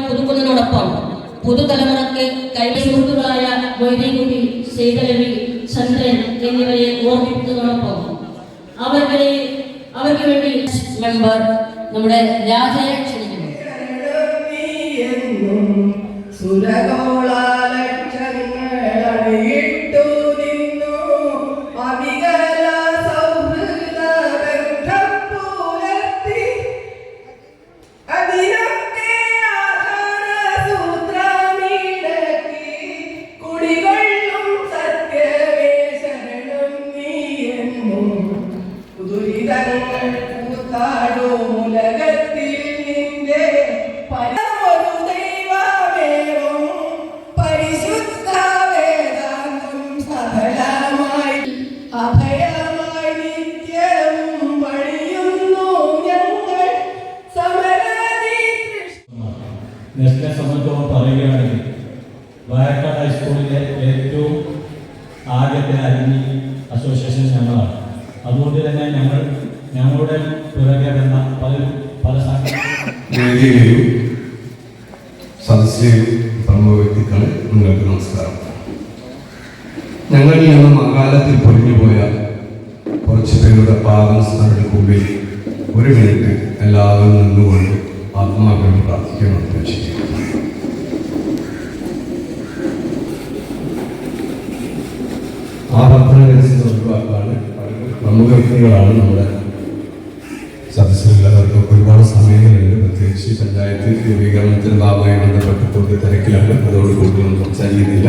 പുതുക്കുന്നതിനോടൊപ്പം പുതുതലമുറക്ക് കഴിഞ്ഞ സുഹൃത്തുക്കളായ വൈദ്യകുട്ടി, സേതലവി, ചന്ദ്രൻ എന്നിവരെ ഓർമ്മിപ്പിക്കുന്നതോടൊപ്പം അവർക്ക് വേണ്ടി മെമ്പർ നമ്മുടെ രാധയെ ക്ഷണിക്കുന്നു. നെസ്റ്റിനെ സംബന്ധിച്ചോളം പറയുകയാണെങ്കിൽ വായക്കാട് ഹൈസ്കൂളിലെ ഏറ്റവും ആദ്യത്തെ അലുമിനി അസോസിയേഷൻ ഞങ്ങളാണ്. അതുകൊണ്ട് തന്നെ ഞങ്ങളുടെ പിറകെ വന്ന പല വേദിയിലെയും സദസ്സിലെയും പ്രമുഖ വ്യക്തികളെ നിങ്ങൾക്ക് നമസ്കാരം. ഞങ്ങളിൽ നിന്നും അകാലത്തിൽ പൊലിഞ്ഞുപോയ കുറച്ച് പേരുടെ പാദസ്മരണ മുമ്പിൽ ഒരു മിനിറ്റ് എല്ലാവരും നിന്നുകൊണ്ട് ആത്മാക്കളും പ്രാർത്ഥിക്കണം ചെയ്യും. ആ പ്രാർത്ഥന ഒഴിവാക്കാണ് പ്രമുഖ വ്യക്തികളാണ് നമ്മുടെ സദസ്സിലുള്ളവർക്ക് ഒരുപാട് സമയങ്ങളുണ്ട്. പ്രത്യേകിച്ച് പഞ്ചായത്ത് രൂപീകരണത്തിന് ഭാഗമായി ബന്ധപ്പെട്ട് കൂടുതൽ തിരക്കിലാണ്. അതോട് കൂടുതലൊന്നും സംസാരിക്കുന്നില്ല.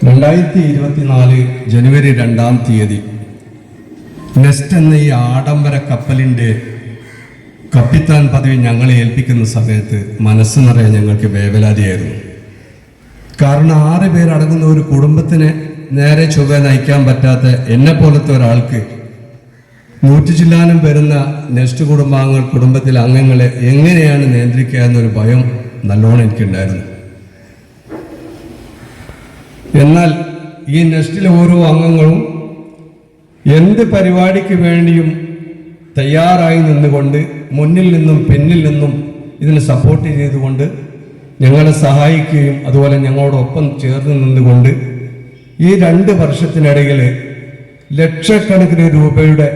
2024 ജനുവരി 2-ാം തീയതി നെസ്റ്റ് എന്ന ഈ ആഡംബര കപ്പലിൻ്റെ കപ്പിത്താൻ പദവി ഞങ്ങളെ ഏൽപ്പിക്കുന്ന സമയത്ത് മനസ്സ് നിറയെ ഞങ്ങൾക്ക് വേവലാതിയായിരുന്നു. കാരണം 6 പേരടങ്ങുന്ന ഒരു കുടുംബത്തിനെ നേരെ ചൊവ്വ നയിക്കാൻ പറ്റാത്ത എന്നെ പോലത്തെ ഒരാൾക്ക് 100 ചില്ലാനും വരുന്ന നെസ്റ്റ് കുടുംബത്തിലെ അംഗങ്ങളെ എങ്ങനെയാണ് നിയന്ത്രിക്കുക എന്നൊരു ഭയം നല്ലോണം എനിക്കുണ്ടായിരുന്നു. എന്നാൽ ഈ നെസ്റ്റിലെ ഓരോ അംഗങ്ങളും എന്ത് പരിപാടിക്ക് വേണ്ടിയും തയ്യാറായി നിന്നുകൊണ്ട് മുന്നിൽ നിന്നും പിന്നിൽ നിന്നും ഇതിന് സപ്പോർട്ട് ചെയ്തുകൊണ്ട് ഞങ്ങളെ സഹായിക്കുകയും അതുപോലെ ഞങ്ങളോടൊപ്പം ചേർന്ന് നിന്നുകൊണ്ട് ഈ 2 വർഷത്തിനിടയിൽ ലക്ഷക്കണക്കിന് രൂപയുടെ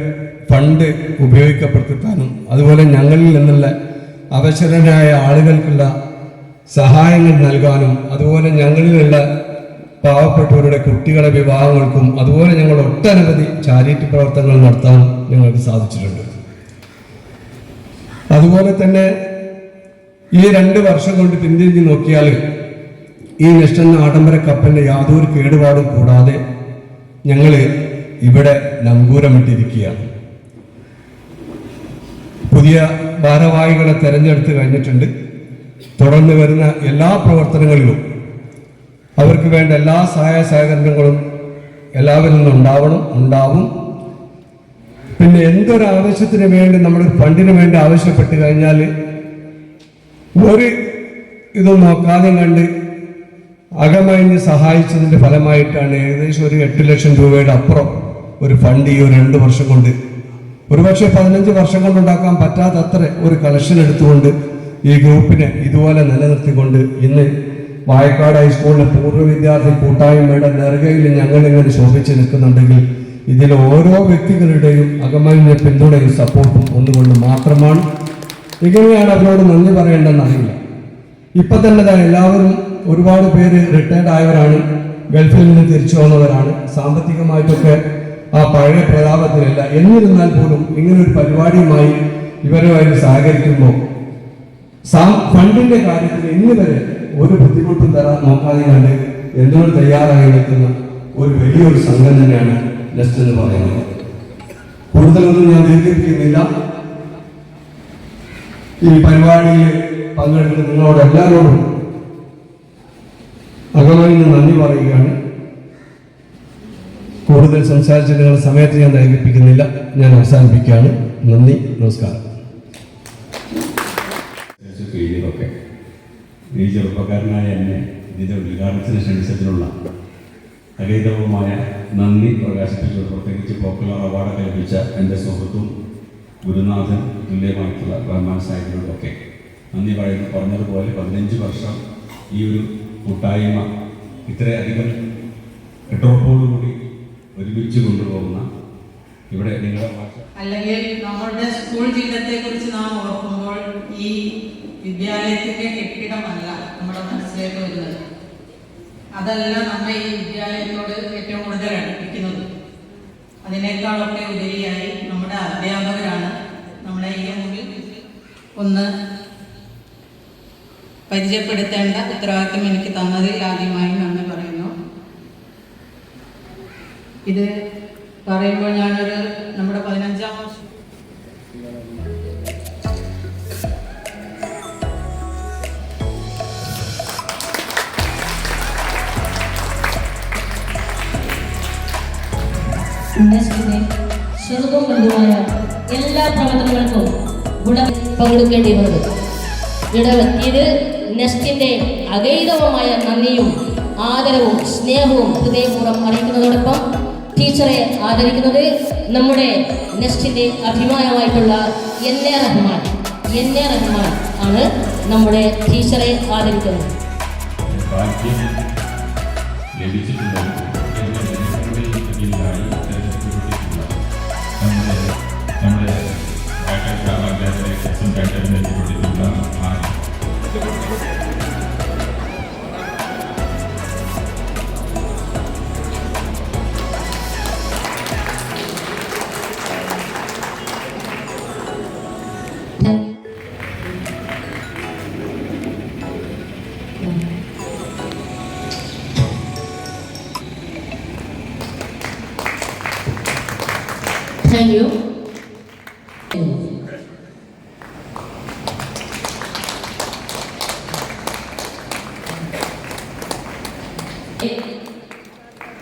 ഫണ്ട് ഉപയോഗിക്കപ്പെടുത്താനും അതുപോലെ ഞങ്ങളിൽ നിന്നുള്ള അവശരനായ ആളുകൾക്കുള്ള സഹായങ്ങൾ നൽകാനും അതുപോലെ ഞങ്ങളിലുള്ള പാവപ്പെട്ടവരുടെ കുട്ടികളുടെ വിവാഹങ്ങൾക്കും അതുപോലെ ഞങ്ങൾ ഒട്ടനവധി ചാരിറ്റി പ്രവർത്തനങ്ങൾ നടത്താൻ ഞങ്ങൾക്ക് സാധിച്ചിട്ടുണ്ട്. അതുപോലെ തന്നെ ഈ 2 വർഷം കൊണ്ട് പിന്തിരിഞ്ഞ് നോക്കിയാൽ ഈ നെസ്റ്റ് എന്ന ആഡംബര കപ്പലിന്റെ യാതൊരു കേടുപാടും കൂടാതെ ഞങ്ങൾ ഇവിടെ നങ്കൂരമിട്ടിരിക്കുകയാണ്. പുതിയ ഭാരവാഹികളെ തെരഞ്ഞെടുത്ത് കഴിഞ്ഞിട്ടുണ്ട്. തുടർന്ന് വരുന്ന എല്ലാ പ്രവർത്തനങ്ങളിലും അവർക്ക് വേണ്ട എല്ലാ സഹായ സഹകരണങ്ങളും എല്ലാവരിൽ നിന്നും ഉണ്ടാവും. പിന്നെ എന്തൊരു ആവശ്യത്തിന് വേണ്ടി നമ്മൾ ഫണ്ടിന് വേണ്ടി ആവശ്യപ്പെട്ട് കഴിഞ്ഞാൽ ഒരു ഇതും നോക്കാതെ കണ്ട് അകമഴിഞ്ഞ് സഹായിച്ചതിൻ്റെ ഫലമായിട്ടാണ് ഏകദേശം ഒരു 8 ലക്ഷം രൂപയുടെ അപ്പുറം ഒരു ഫണ്ട് ഈ ഒരു 2 വർഷം കൊണ്ട്, ഒരുപക്ഷെ 15 വർഷം കൊണ്ട് ഉണ്ടാക്കാൻ പറ്റാത്തത്ര ഒരു കളക്ഷൻ എടുത്തുകൊണ്ട് ഈ ഗ്രൂപ്പിനെ ഇതുപോലെ നിലനിർത്തിക്കൊണ്ട് ഇന്ന് വായക്കാട് ഹൈസ്കൂളിലെ പൂർവ്വ വിദ്യാർത്ഥി കൂട്ടായ്മയുടെ നെറുകയിൽ ഞങ്ങളിങ്ങനെ ശോഭിച്ച് നിൽക്കുന്നുണ്ടെങ്കിൽ ഇതിൽ ഓരോ വ്യക്തികളുടെയും അകമഴിഞ്ഞ പിന്തുണയും സപ്പോർട്ടും ഒന്നുകൊണ്ട് മാത്രമാണ്. എങ്ങനെയാണ് അവരോട് നന്ദി പറയേണ്ടതെന്ന് അറിയില്ല. ഇപ്പം തന്നെ എല്ലാവരും ഒരുപാട് പേര് റിട്ടയർഡ് ആയവരാണ്, ഗൾഫിൽ നിന്ന് തിരിച്ചു വന്നവരാണ്, സാമ്പത്തികമായിട്ടൊക്കെ ആ പഴയ പ്രതാപത്തിലല്ല. എന്നിരുന്നാൽ പോലും ഇങ്ങനൊരു പരിപാടിയുമായി ഇവരുമായിട്ട് സഹകരിക്കുമ്പോൾ ഫണ്ടിന്റെ കാര്യത്തിൽ ഇന്ന് വരെ ഒരു ബുദ്ധിമുട്ടും തരാൻ നോക്കാതെ കണ്ട് എന്തുകൊണ്ട് തയ്യാറായി നിൽക്കുന്ന ഒരു വലിയൊരു സംഘം തന്നെയാണ് നെസ്റ്റ് എന്ന് പറയുന്നത്. കൂടുതലൊന്നും ഞാൻ ദീർഘിപ്പിക്കുന്നില്ല. ഈ പരിപാടിയിൽ പങ്കെടുക്കുന്ന നിങ്ങളോട് എല്ലാവരോടും അകമഴിഞ്ഞ് നന്ദി പറയുകയാണ്. കൂടുതൽ സംസാരിച്ച് നിങ്ങളുടെ സമയത്ത് ഞാൻ ദീർഘിപ്പിക്കുന്നില്ല. ഞാൻ അവസാനിപ്പിക്കുകയാണ്. നന്ദി, നമസ്കാരം. ഈ ചെറുപ്പക്കാരനായ എന്നെ ഇതിൻ്റെ ഉദ്ഘാടനത്തിന് ക്ഷണിച്ചതിനുള്ള അഗൈതവുമായ നന്ദി പ്രകാശിപ്പിച്ചു. പ്രത്യേകിച്ച് പോപ്പുലർ അവാർഡ് ലഭിച്ച എൻ്റെ സുഹൃത്തും ഗുരുനാഥൻ തുല്യമായിട്ടുള്ള റഹ്മാൻ സാഹിബിനോടൊക്കെ നന്ദി പറയുന്നു. പറഞ്ഞതുപോലെ 15 വർഷം ഈ ഒരു കൂട്ടായ്മ ഇത്രയധികം കെട്ടുറപ്പോടുകൂടി ഒരുമിച്ച് കൊണ്ടുപോകുന്ന ഇവിടെ നിങ്ങളുടെ അല്ലെങ്കിൽ നമ്മളുടെ സ്കൂൾ ജീവിതത്തെക്കുറിച്ച് നാം ഓർക്കുമ്പോൾ ഈ വിദ്യാലയത്തിൻ്റെ കെട്ടിടമല്ല നമ്മുടെ മനസ്സിലേക്ക് വരുന്നത്. അതല്ല നമ്മെ ഈ വിദ്യാലയത്തോട് ഏറ്റവും കൂടുതൽ അടുപ്പിക്കുന്നത്. അതിനേക്കാളൊക്കെ ഉപരിയായി നമ്മുടെ അധ്യാപകരാണ് നമ്മളെ ഈ മുമ്പിൽ ഒന്ന് പരിചയപ്പെടുത്തേണ്ട ഉത്തരവാദിത്വം എനിക്ക് തന്നതിൽ ആദ്യമായി നന്ദി പറയുന്നു. ഇത് പറയുമ്പോൾ ഞാനൊരു നമ്മുടെ 15ാം വർഷം നെസ്റ്റിന്റെ ചെറുതും വലുതുമായ എല്ലാ പ്രവർത്തനങ്ങൾക്കും പങ്കെടുക്കേണ്ടി വന്നത് ഇടവെത്തിയത് നെസ്റ്റിന്റെ അഗൈതവമായ നന്ദിയും ആദരവും സ്നേഹവും ഹൃദയപൂർവ്വം അറിയിക്കുന്നതോടൊപ്പം ടീച്ചറെ ആദരിക്കുന്നത് നമ്മുടെ നെസ്റ്റിന്റെ അഭിമാനമായിട്ടുള്ള എന്നെ റഹ്മാൻ ആണ് നമ്മുടെ ടീച്ചറെ ആദരിക്കുന്നത്. Thank you.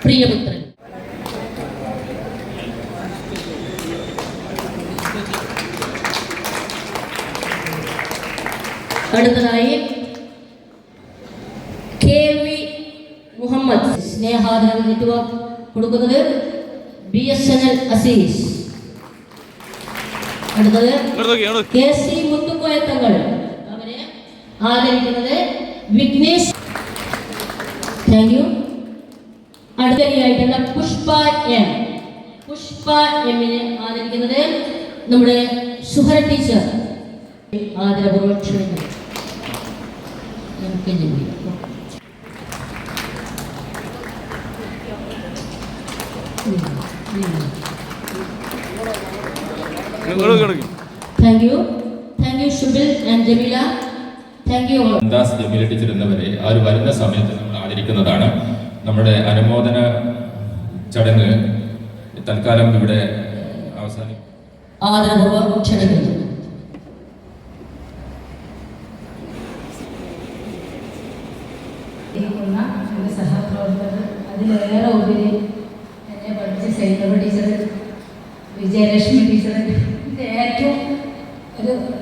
പ്രിയപുത്രൻ അടുത്തതായി KV മുഹമ്മദ് സ്നേഹാദരം കൊടുക്കുന്നത് BSNL അസീസ്. അടുത്തത് KC മുത്തുക്കോയത്തങ്ങൾ, അവരെ ആദരിക്കുന്നത് വിഘ്നേഷ്. Thank you. അടുത്തതായിട്ടുള്ള പുഷ്പ എമ്മിനെ ആദരിക്കുന്നത് നമ്മുടെ സുഹറ ടീച്ചർ. ആദരപൂർവ്വം ക്ഷണിക്കുന്നു. Thank you Shubil and Jameela. Thank you. Jameela teacher എന്നവരെ ആ ഒരു വരുന്ന സമയത്ത് നമ്മൾ ആദരിക്കുന്നതാണ്. നമ്മുടെ അനുമോദന ചടങ്ങ് തൽക്കാലം ഇവിടെ അവസാനിക്കും. ആദരപൂർവ്വം ക്ഷണിക്കുന്നു. സഹപ്രവർത്തകർ, അതിലേറെ ഉപരി എന്നെ പഠിച്ച സൈനബ ടീച്ചർ, വിജയലക്ഷ്മി ടീച്ചർ, ഏറ്റവും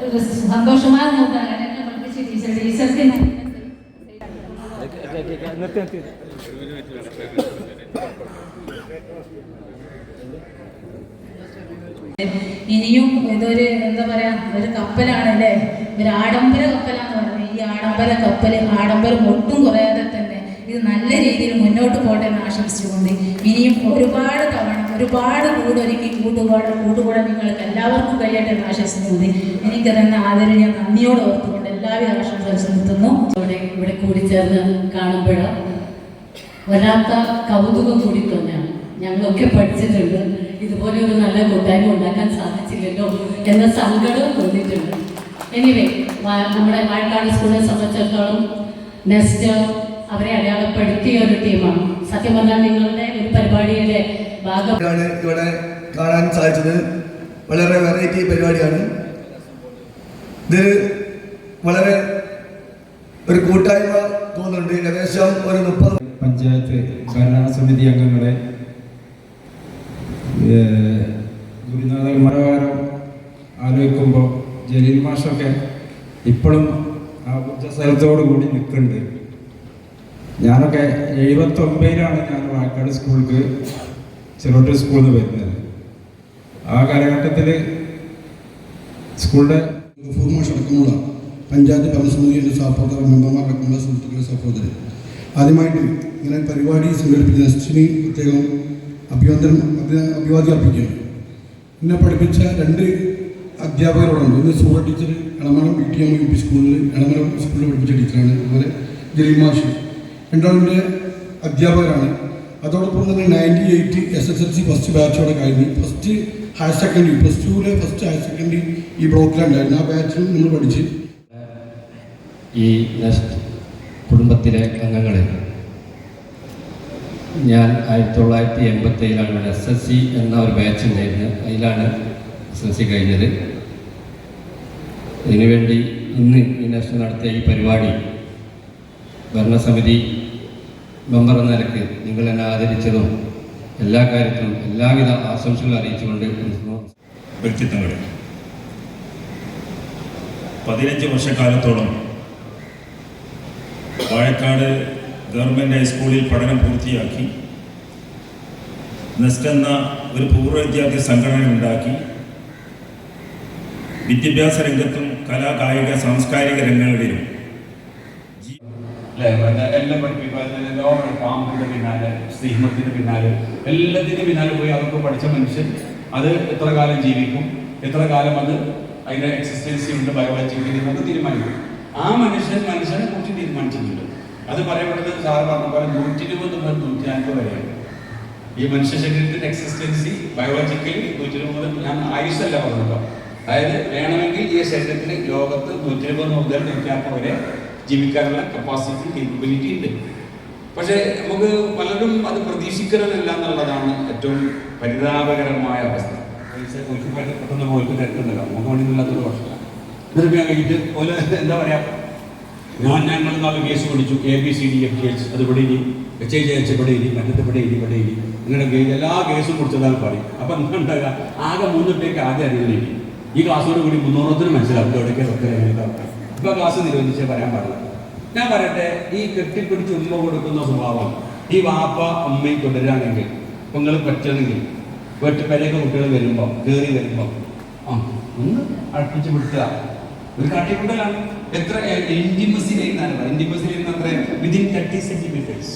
ഒരു സന്തോഷമായ നോക്കാണ് എന്നെ പഠിപ്പിച്ച ടീച്ചർക്ക് ഇനിയും ഇതൊരു എന്താ പറയാ, ഒരു കപ്പലാണല്ലേ, ഒരു ആഡംബര കപ്പലാന്ന് പറഞ്ഞത്. ഈ ആഡംബരം ഒട്ടും കുറയാതെ തന്നെ ഇത് നല്ല രീതിയിൽ മുന്നോട്ട് പോട്ടെ എന്ന് ആശംസിച്ചുകൊണ്ട് ഇനിയും ഒരുപാട് തവണ ഒരുപാട് കൂട്ടുകൂടെ നിങ്ങൾക്ക് എല്ലാവർക്കും കഴിയട്ടെ എന്ന് ആശംസിച്ചുകൊണ്ട് എനിക്ക് തന്നെ ആദരം ഞാൻ നന്ദിയോടെ ഓർത്തുകൊണ്ട് എല്ലാവരും ആശംസിച്ച് നിർത്തുന്നു. ഇവിടെ കൂടിച്ചേർന്ന് കാണുമ്പോൾ വല്ലാത്ത കൗതുകം കൂടി തന്നെയാണ്. ഞങ്ങളൊക്കെ പഠിച്ചിട്ടുണ്ട്, ഇതുപോലെ ഒരു നല്ല കൂട്ടായ്മ ഉണ്ടാക്കാൻ സാധിച്ചില്ലല്ലോ എന്ന സങ്കടവും തോന്നിയിട്ടുണ്ട്. എനിവേ, നമ്മുടെ വാഴക്കാട് സ്കൂളിനെ സംബന്ധിച്ചിടത്തോളം നെസ്റ്റ് അവരെ അടയാളപ്പെടുത്തിയ ഒരു ടീമാണ്. സത്യം പറഞ്ഞാൽ നിങ്ങളുടെ ഒരു പരിപാടിയുടെ ഭാഗമാണ് ഇവിടെ കാണാൻ സാധിച്ചത്. വളരെ വെറൈറ്റി പരിപാടിയാണ് ഇത്. വളരെ ഒരു കൂട്ടായ്മ തോന്നുന്നുണ്ട്. ഏകദേശം ഒരു 30 പഞ്ചായത്ത് ഭരണസമിതി അംഗങ്ങളെ, ഗുരുനാഥന്മാരം ആലോചിക്കുമ്പോൾ ജലീൽ മാഷൊക്കെ ഇപ്പോഴും ആ ഉച്ചസ്ഥലത്തോടു കൂടി നിൽക്കുന്നുണ്ട്. ഞാനൊക്കെ 79-ലാണ് ഞാൻ വാഴക്കാട് സ്കൂൾക്ക് ചെറുട്ട് സ്കൂളിൽ നിന്ന് വരുന്നത്. ആ കാലഘട്ടത്തിൽ സ്കൂളിൻ്റെ ഫോർമേഷൻ അടക്കമുള്ള പഞ്ചായത്ത് ഭരണസമിതിയുടെ സഹപ്രവർത്തകർ, മെമ്പർമാരടക്കമുള്ള സുഹൃത്തുക്കളെ, സഹോദരൻ, ആദ്യമായിട്ട് ഇങ്ങനെ പരിപാടി സംഘടിപ്പിച്ച നെസ്റ്റിന് പ്രത്യേകം അഭിവാദ്യം അർപ്പിക്കുകയാണ്. എന്നെ പഠിപ്പിച്ച 2 അധ്യാപകരോടാണ്. ഇന്ന് സൂറ ടീച്ചർ എളമരം BTM UP സ്കൂളിൽ എളമരം സ്കൂളിൽ പഠിപ്പിച്ച ടീച്ചറാണ്. അതുപോലെ ജലീൽ മാഷ്, രണ്ടാളിൻ്റെ അധ്യാപകരാണ്. അതോടൊപ്പം തന്നെ 98 SSLC ഫസ്റ്റ് ബാച്ചോടെ കഴിഞ്ഞ് first higher secondary +2 first higher secondary ഈ ബ്ലോക്കിലുണ്ടായിരുന്നു. ആ ബാച്ചിലും നമ്മൾ പഠിച്ച് ഈ നെസ്റ്റ് കുടുംബത്തിലെ അംഗങ്ങളെ ഞാൻ 1987 SSC എന്ന ഒരു ബാച്ച് ഉണ്ടായിരുന്നു. അതിലാണ് SSC കഴിഞ്ഞത്. ഇതിനുവേണ്ടി ഇന്ന് ഈ നെസ്റ്റ് നടത്തിയ ഈ പരിപാടി ഭരണസമിതി മെമ്പർ എന്ന നിലയ്ക്ക് നിങ്ങൾ എന്നെ ആദരിച്ചതും എല്ലാ കാര്യത്തിലും എല്ലാവിധ ആശംസകൾ അറിയിച്ചുകൊണ്ട് വ്യക്തിത്വങ്ങൾ 15 വർഷക്കാലത്തോളം വാഴക്കാട് ഗവൺമെൻറ് ഹൈസ്കൂളിൽ പഠനം പൂർത്തിയാക്കി നെസ്റ്റ് എന്ന ഒരു പൂർവ്വ വിദ്യാർത്ഥി സംഘടന ഉണ്ടാക്കി വിദ്യാഭ്യാസ രംഗത്തും കലാ കായിക സാംസ്കാരിക രംഗങ്ങളിലും എല്ലാം പഠിപ്പിക്കുക, പാമ്പിൻ്റെ പിന്നാലെ, സ്നേഹത്തിൻ്റെ പിന്നാലെ, എല്ലാത്തിൻ്റെ പിന്നാലെ പോയി അതൊക്കെ പഠിച്ച മനുഷ്യൻ അത് എത്ര കാലം ജീവിക്കും, എത്ര കാലം അത് അതിൻ്റെ എക്സിസ്റ്റൻസി ഉണ്ട്, ബയോളജിക്കലി നമുക്ക് തീരുമാനിക്കും. ആ മനുഷ്യനെ കുറിച്ച് തീരുമാനിച്ചിട്ടുണ്ട്. അത് പറയപ്പെടുന്നത് സാറ് പറഞ്ഞ പോലെ 120 മുതൽ 150 വരെയാണ് ഈ മനുഷ്യ ശരീരത്തിൻ്റെ എക്സിസ്റ്റൻസി. ബയോളജിക്കലി 120 മുതൽ, ഞാൻ ആയുഷല്ല പറഞ്ഞല്ലോ, അതായത് വേണമെങ്കിൽ ഈ ശരീരത്തിന് ലോകത്ത് 120 മുതൽ 150 വരെ ജീവിക്കാനുള്ള കപ്പാസിറ്റി, കേപ്പബിലിറ്റി ഉണ്ട്. പക്ഷേ നമുക്ക് പലരും അത് പ്രതീക്ഷിക്കണമെന്നില്ല എന്നുള്ളതാണ് ഏറ്റവും പരിതാപകരമായ അവസ്ഥ. പെട്ടെന്ന് പോയിട്ട് തിരക്കുന്നുണ്ടല്ലോ, നമുക്ക് വേണ്ടിയില്ലാത്തൊരു പ്രശ്നമാണ്. എന്നിട്ട് ഞാൻ കഴിഞ്ഞിട്ട് പോലെ എന്താ പറയുക, ഞങ്ങൾ നാളെ കേസ് പിടിച്ചു, ABCDFGH, അത് ഇവിടെ ഇനി HHH ഇവിടെ ഇനി, മറ്റത് ഇവിടെ ഇനി ഇങ്ങനെ എല്ലാ കേസും പിടിച്ചതാണ് പറയും. അപ്പം എന്താണ്ടാകുക, ആകെ 3 പേർക്ക് ആദ്യം അറിയില്ല. ഈ ക്ലാസ്സോട് കൂടി 300 മനസ്സിലാവും എവിടേക്ക് സത്യം എങ്ങനെയൊക്കെ. ഇപ്പോൾ ക്ലാസ് നിരോധിച്ചേ പറയാൻ പാടില്ല. ഞാൻ പറയട്ടെ, ഈ കെട്ടിപ്പിടിച്ച് ഉമ്മ കൊടുക്കുന്ന സ്വഭാവം ഈ വാപ്പ ഉമ്മയും തുടരുകയാണെങ്കിൽ, നിങ്ങൾ പറ്റണമെങ്കിൽ വീട്ടുപേരൊക്കെ കുട്ടികൾ വരുമ്പോൾ കയറി വരുമ്പോൾ ഒന്ന് അടുപ്പിച്ച് വിട്ടുക. ഒരു കാട്ടിക്കൊണ്ടലാണ്. എത്ര ഇൻറ്റിമസിയിലാണ്, ഇൻറ്റിമസിയിൽ എത്ര വിതിൻ 30 സെന്റിമീറ്റേഴ്സ്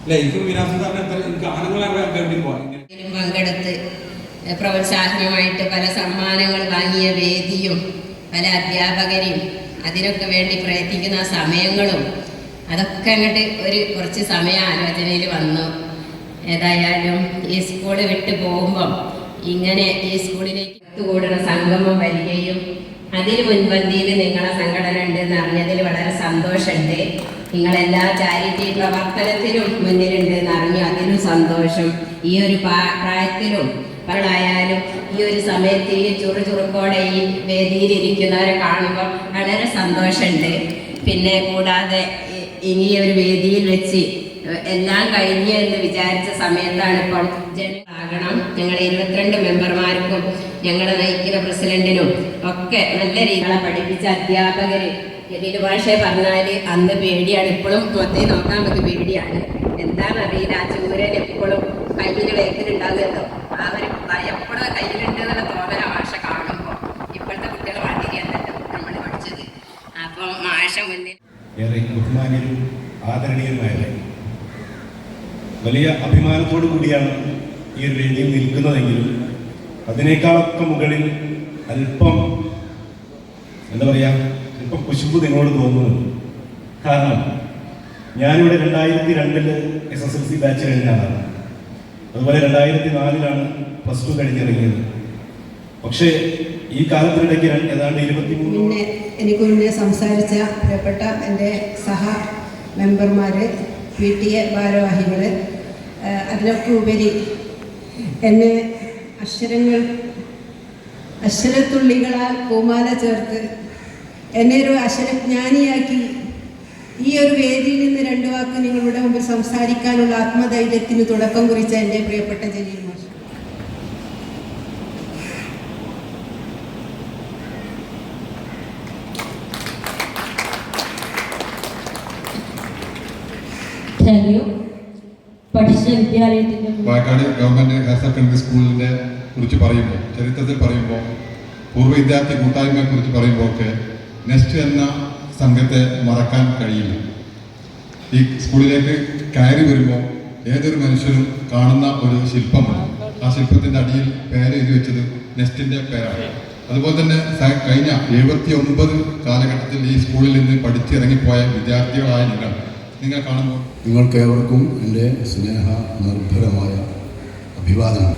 അല്ലേ? ഇപ്പോൾ വിനാശം എത്ര ഗാനങ്ങളാണ് വേണ്ടി പോകാം. പങ്കെടുത്ത് പ്രോത്സാഹനമായിട്ട് പല സമ്മാനങ്ങൾ വാങ്ങിയ വേദിയും പല അധ്യാപകരെയും അതിനൊക്കെ വേണ്ടി പ്രയത്നിക്കുന്ന സമയങ്ങളും അതൊക്കെ അങ്ങോട്ട് കുറച്ച് സമയം ആലോചനയിൽ വന്നു. ഏതായാലും ഈ സ്കൂള് വിട്ട് പോകുമ്പം ഇങ്ങനെ ഈ സ്കൂളിലേക്ക് ഒത്തുകൂടുന്ന സംഗമം വരികയും അതിൽ മുൻപന്തിയിൽ നിങ്ങളെ സംഘടന ഉണ്ടെന്ന് അറിഞ്ഞതിൽ വളരെ സന്തോഷമുണ്ട്. നിങ്ങളെല്ലാ ചാരിറ്റി പ്രവർത്തനത്തിലും മുന്നിലുണ്ട് എന്ന് അറിഞ്ഞു, അതിലും സന്തോഷം. ഈ ഒരു പ്രായത്തിലും ായാലും ഈ ഒരു സമയത്ത് ഈ ചുറുചുറുക്കോടെ ഈ വേദിയിലിരിക്കുന്നവരെ കാണുമ്പോൾ വളരെ സന്തോഷമുണ്ട്. പിന്നെ കൂടാതെ ഇനി ഒരു വേദിയിൽ വെച്ച് എല്ലാം കഴിഞ്ഞു എന്ന് വിചാരിച്ച സമയത്താണ് ഇപ്പോൾ ജനങ്ങളാകണം. ഞങ്ങളുടെ 22 മെമ്പർമാർക്കും ഞങ്ങളെ നയിക്കുന്ന പ്രസിഡന്റിനും ഒക്കെ നല്ല രീതികളെ പഠിപ്പിച്ച അധ്യാപകർ. ജലീൽ ഭാഷയെ പറഞ്ഞാൽ അന്ന് പേടിയാണ്, ഇപ്പോഴും മൊത്തം നോക്കാൻ നമുക്ക് പേടിയാണ്. എന്താണെന്നറിയില്ല, ആ ചൂരൻ എപ്പോഴും കയ്യിൽ വേക്കിലുണ്ടാകുമല്ലോ, ആ ഒരു എപ്പോഴും കയ്യിലുണ്ട് എന്നുള്ള തോന്നല ഭാഷ കാണുമ്പോൾ. ഇപ്പോഴത്തെ കുട്ടികൾ മാതിരിയല്ലല്ലോ നമ്മൾ പഠിച്ചത്. അപ്പം ഭാഷ മുന്നിൽ ഏറെ ബഹുമാന്യരും ആദരണീയരുമായല്ലേ, വലിയ അഭിമാനത്തോടു കൂടിയാണ് ഈ ഒരു വേദിയിൽ നിൽക്കുന്നതെങ്കിലും അതിനേക്കാളൊക്കെ മുകളിൽ അല്പം എന്താ പറയുക, അല്പം കുശുമ്പ് നിങ്ങളോട് തോന്നുന്നുണ്ട്. കാരണം ഞാനിവിടെ 2002 SSLC ബാച്ച് കഴിഞ്ഞാണ്. അതുപോലെ 2004 +2 കഴിഞ്ഞിറങ്ങിയത്. പക്ഷേ ഈ കാലത്തിനിടയ്ക്ക് ഏതാണ്ട് 23 പിന്നെ എനിക്ക് മുന്നേ സംസാരിച്ച പ്രിയപ്പെട്ട എൻ്റെ സഹ മെമ്പർമാർ, PTA ഭാരവാഹികൾ, അതിനൊക്കെ ഉപരി എന്നെ അക്ഷരത്തുള്ളികളാൽ പൂമാല ചേർത്ത് എന്നെ ഒരു അക്ഷരജ്ഞാനിയാക്കി ഈ ഒരു വേദിയിൽ നിന്ന് 2 വാക്ക് നിങ്ങളുടെ മുമ്പിൽ സംസാരിക്കാനുള്ള ആത്മധൈര്യത്തിന് തുടക്കം കുറിച്ച എൻ്റെ പ്രിയപ്പെട്ട ജലീൽ മാഷ്. പഠിച്ച വിദ്യാലയത്തിൻ്റെ വാഴക്കാട് ഗവൺമെൻറ് ഹയർ സെക്കൻഡറി സ്കൂളിനെ കുറിച്ച് പറയുമ്പോൾ, ചരിത്രത്തിൽ പറയുമ്പോൾ, പൂർവ്വ വിദ്യാർത്ഥി കൂട്ടായ്മയെ കുറിച്ച് പറയുമ്പോൾ ഒക്കെ നെസ്റ്റ് എന്ന സംഘത്തെ മറക്കാൻ കഴിയില്ല. ഈ സ്കൂളിലേക്ക് കയറി വരുമ്പോൾ ഏതൊരു മനുഷ്യനും കാണുന്ന ഒരു ശില്പമാണ്. ആ ശില്പത്തിൻ്റെ അടിയിൽ പേര് എഴുതി വെച്ചത് നെസ്റ്റിൻ്റെ പേരാണ്. അതുപോലെ തന്നെ കഴിഞ്ഞ 79 കാലഘട്ടത്തിൽ ഈ സ്കൂളിൽ നിന്ന് പഠിച്ചിറങ്ങിപ്പോയ വിദ്യാർത്ഥികളായ നിങ്ങൾ കാണുമ്പോൾ നിങ്ങൾക്കേവർക്കും എൻ്റെ സ്നേഹ നിർഭരമായ അഭിവാദനം.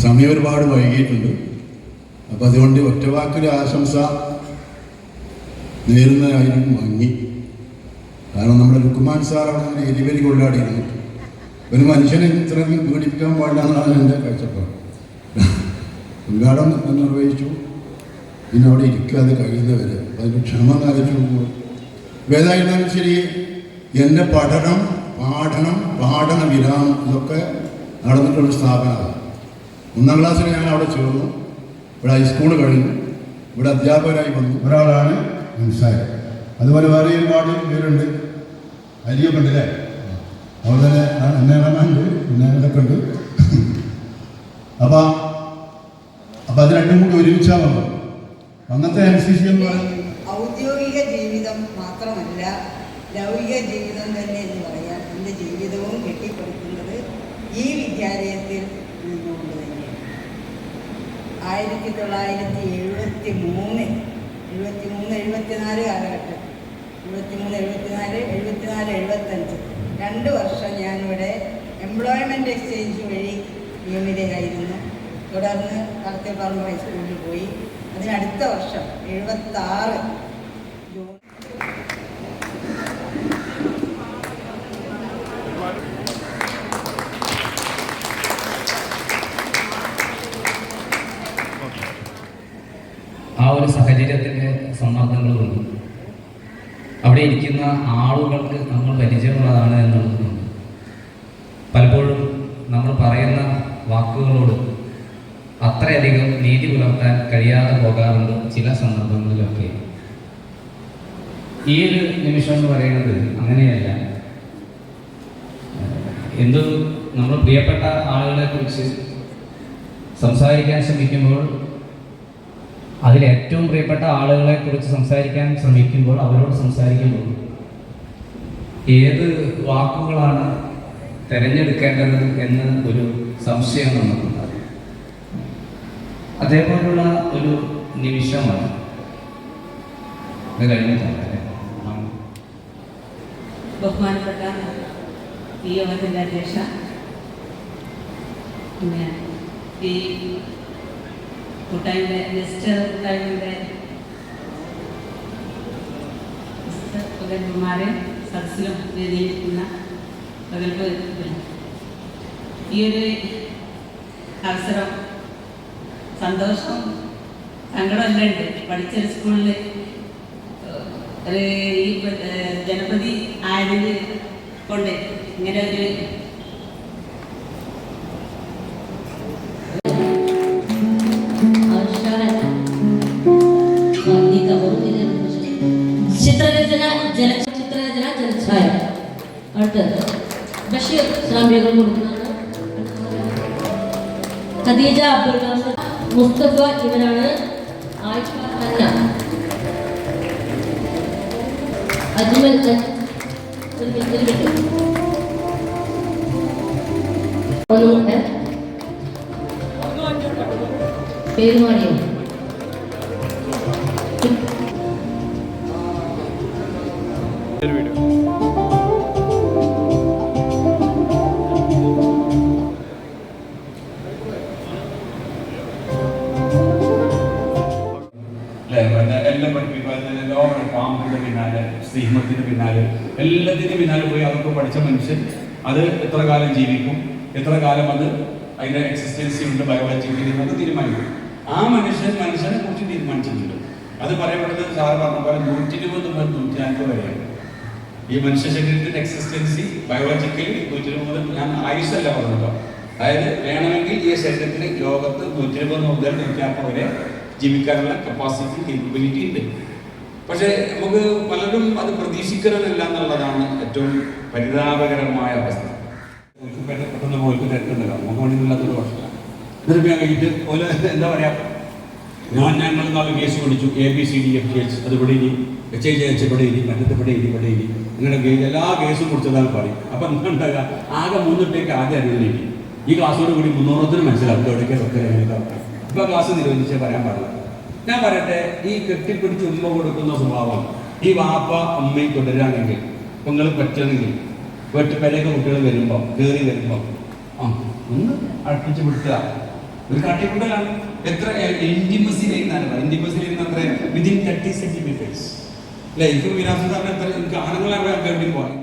സമയം ഒരുപാട് വൈകിയിട്ടുണ്ട്. അപ്പം അതുകൊണ്ട് ഒറ്റവാക്കൊരു ആശംസ നേരുന്നതായിരിക്കും ഭംഗി. കാരണം നമ്മുടെ ലുക്കുമാൻ സാർ അവിടെ ഒരു എരിവരി കൊണ്ടാടിയിരുന്നു. ഒരു മനുഷ്യനെ ഇത്രയും പീഡിപ്പിക്കാൻ പാടില്ല എന്നാണ് എൻ്റെ കാഴ്ചപ്പാട്. ഉദ്ഘാടനം നിർവഹിച്ചു, പിന്നെ അവിടെ ഇരിക്കാതെ കഴിയുന്നവരെ അതിൻ്റെ ക്ഷമ നയിച്ചു. ഏതായിരുന്നാലും ശരി, എൻ്റെ പാഠന വിരാമം ഇതൊക്കെ നടന്നിട്ടുള്ള സ്ഥാപനമാണ്. 1ാം ക്ലാസ്സിൽ ഞാൻ അവിടെ ചേർന്നു. ഇവിടെ ഹൈസ്കൂൾ കഴിഞ്ഞു. ഇവിടെ അധ്യാപകരായി വന്നു. ഒരാളാണ് മനസ്സിലായത്. അതുപോലെ വേറെ ഒരുപാട് പേരുണ്ട്. അരിയൊക്കെ ഉണ്ട് അല്ലേ? അവിടെ തന്നെ എന്നെ കാണാനുണ്ട്, പിന്നെ ഇതൊക്കെ ഉണ്ട്. അപ്പം അത് രണ്ടും കൂടി ഒരുമിച്ചാണല്ലോ അന്നത്തെ NCC എന്ന് പറയുന്നത്. ഔദ്യോഗിക ജീവിതം മാത്രമല്ല, ലൗകിക ജീവിതം തന്നെ എന്ന് പറയാം. എൻ്റെ ജീവിതവും കെട്ടിപ്പടുക്കുന്നത് ഈ വിദ്യാലയത്തിൽ നിന്നുകൊണ്ട് തന്നെയാണ്. 1973, 74 കാലഘട്ടം, 73, 74, 75 2 വർഷം ഞാനിവിടെ എംപ്ലോയ്മെൻറ്റ് എക്സ്ചേഞ്ച് വഴി നിയമിതയായിരുന്നു. തുടർന്ന് കളത്തിൽപ്പറമ്പ് ഹൈസ്കൂളിൽ പോയി. അതിനടുത്ത വർഷം 76 ജൂൺ ആ ഒരു സാഹചര്യത്തിൻ്റെ സമ്മർദ്ദങ്ങളുണ്ട്. അവിടെ ഇരിക്കുന്ന ആളുകൾക്ക് നമ്മൾ പരിചയമുള്ളതാണ് എന്നുള്ളതുകൊണ്ട് പലപ്പോഴും നമ്മൾ പറയുന്ന വാക്കുകളോട് അത്രയധികം നീതി പുലർത്താൻ കഴിയാതെ പോകാറുണ്ട് ചില സന്ദർഭങ്ങളിലൊക്കെ. ഈ ഒരു നിമിഷം എന്ന് പറയുന്നത് അങ്ങനെയല്ല. നമ്മൾ പ്രിയപ്പെട്ട ആളുകളെ കുറിച്ച് സംസാരിക്കാൻ ശ്രമിക്കുമ്പോൾ, അതിലേറ്റവും പ്രിയപ്പെട്ട ആളുകളെ കുറിച്ച് സംസാരിക്കാൻ ശ്രമിക്കുമ്പോൾ, അവരോട് സംസാരിക്കുമ്പോൾ ഏത് വാക്കുകളാണ് തിരഞ്ഞെടുക്കേണ്ടത് എന്ന് ഒരു സംശയം നമുക്കുണ്ട്. അതേപോലുള്ള ഒരു നിമിഷമാണ് ഇത് കഴിഞ്ഞിട്ടുണ്ട്. ബഹുമാനപ്പെട്ട ഈ യോഗത്തിൻ്റെ അധ്യക്ഷ, പിന്നെ ഈ കൂട്ടായ്മയുടെ പ്രഗത്ഭന്മാരെ സദസ്സിലും വേദിയിരിക്കുന്ന പ്രഗത്ഭ, ഈ ഒരു അവസരം സന്തോഷം സങ്കടമെല്ലാം ഉണ്ട്. പഠിച്ചൊരു സ്കൂളിൽ ഈ ജനപ്രതി ആയതിന് കൊണ്ട് ഇങ്ങനെ ഒരു ചിത്രരചന ജലഛായ. അടുത്തത് ബഷീർ സാമ്യകൾ കൊടുക്കുന്നതാണ്. ഖദീജ അബ്ദുൽ നാസർ, മുസ്തഫ ഇവരാണ്. ആയിഷ ഹന്ന, അജ്മൽ പേരുമാണിയോ എല്ലാം പഠിപ്പിക്കാൻ പാമ്പിന്റെ പിന്നാലെ, സിംഹത്തിന് പിന്നാലെ, എല്ലാത്തിനും പിന്നാലെ പോയി അതൊക്കെ പഠിച്ച മനുഷ്യൻ അത് എത്ര കാലം ജീവിക്കും, എത്ര കാലം അത് അതിന്റെ എക്സിസ്റ്റൻസി ഉണ്ട് ബയോളജിക്കലി എന്നൊക്കെ തീരുമാനിക്കും. ആ മനുഷ്യനെ കുറിച്ച് തീരുമാനിച്ചിട്ടുണ്ട്. അത് പറയപ്പെടുന്നത് സാറ് പറഞ്ഞ പോലെ 120 മുതൽ 140 വരെയാണ് ഈ മനുഷ്യ ശരീരത്തിന്റെ എക്സിസ്റ്റൻസി ബയോളജിക്കലി. 120 മുതൽ, ഞാൻ ആയുഷല്ല പറഞ്ഞല്ലോ, അതായത് വേണമെങ്കിൽ ഈ ശരീരത്തിന് ലോകത്ത് 120 മുതൽ 140 വരെ ജീവിക്കാനുള്ള കപ്പാസിറ്റി, കേപ്പബിലിറ്റി ഉണ്ട്. പക്ഷേ നമുക്ക് പലരും അത് പ്രതീക്ഷിക്കണമെന്നില്ല എന്നുള്ളതാണ് ഏറ്റവും പരിതാപകരമായ അവസ്ഥ. പെട്ടെന്ന് പോയിട്ട് തിരക്കുണ്ടല്ലോ, നമുക്ക് വേണ്ടിയില്ലാത്തൊരു വർഷമാണ്. എന്നിട്ട് കഴിഞ്ഞിട്ട് ഓല് എന്താ പറയാ, ഞങ്ങൾ നാല് കേസ് പഠിച്ചു, ABCDFGH, അത് ഇവിടെ ഇനി HIJH ഇവിടെ ഇനി മറ്റത്ത് ഇവിടെ ഇനി ഇങ്ങനെ എല്ലാ കേസും കുറിച്ചതാണ് പറയും. അപ്പം എന്താ ആകെ 3 ടേക്ക് ആദ്യം അറിയില്ല. ഈ ക്ലാസ്സോട് കൂടി 300 മനസ്സിലാക്കും എവിടേക്ക് വെക്കലൊക്കെ. ഇപ്പം ക്ലാസ് നിരോധിച്ചേ പറയാൻ പാടില്ല. ഞാൻ പറയട്ടെ, ഈ കെട്ടിപ്പിടിച്ച് ഉമ്മ കൊടുക്കുന്ന സ്വഭാവം ഈ വാപ്പ അമ്മയും തുടരുകയാണെങ്കിൽ, ഇപ്പം നിങ്ങൾ പറ്റണമെങ്കിൽ വെട്ടുപേരൊക്കെ കുട്ടികൾ വരുമ്പോൾ കയറി വരുമ്പോൾ ഒന്ന് അടുപ്പിച്ച് വിട്ടുക. ഒരു കാട്ടിക്കൂട്ടലാണ്. എത്ര ഇന്റിമസി ലൈൻ അത്ര വിതിൻ 30 സെന്റിമീറ്റേഴ്സ് ലൈഫ് വിരാസ ആണുങ്ങളെ കേട്ടി പോകാം.